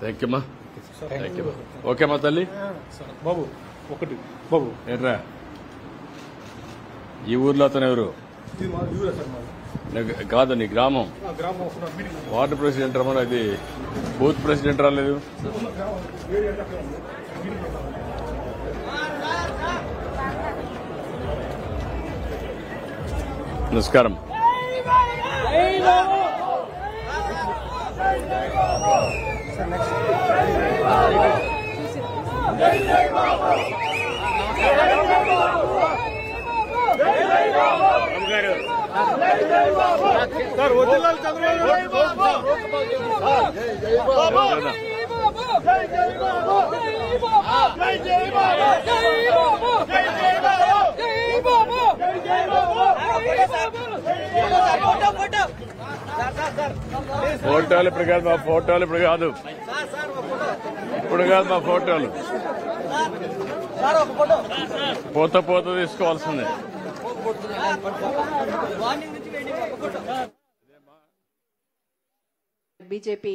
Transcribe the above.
Thank you మా okay మా తల్లి బాబు ఒకటి బాబు ఏంట్రా ఈ ఊర్లో అతను ఎవరు ఇది మా ఊరే సార్ మాది. కాదు నీ గ్రామం గ్రామం ఒక మీటింగ్ వార్డు ప్రెసిడెంట్ రమ్మని అది బూత్ ప్రెసిడెంట్ రాలేదు నమస్కారం సార్ వదిలాలి చంద్రబాబు ఫోటోలు ఇప్పుడు కాదు మా ఫోటోలు ఇప్పుడు కాదు మా ఫోటోలు పోత తీసుకోవాల్సిందే బీజేపీ